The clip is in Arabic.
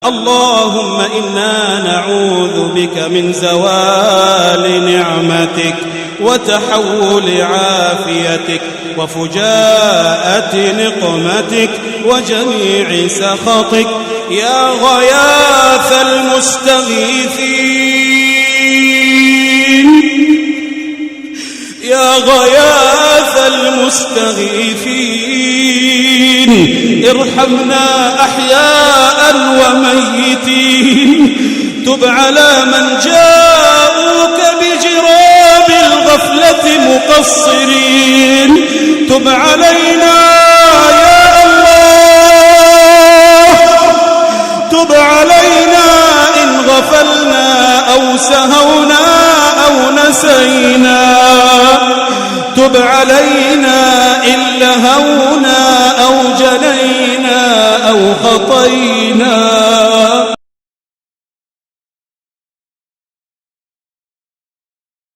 اللهم إنا نعوذ بك من زوال نعمتك وتحول عافيتك وفجاءة نقمتك وجميع سخطك يا غياث المستغيثين يا غياث المستغيثين ارحمنا أحياء وميتين تب على من جاءوك بجراب الغفلة مقصرين تب علينا يا الله تب علينا إن غفلنا أو سهونا أو نسينا تب علينا إن لهونا أو جنينا أو خطينا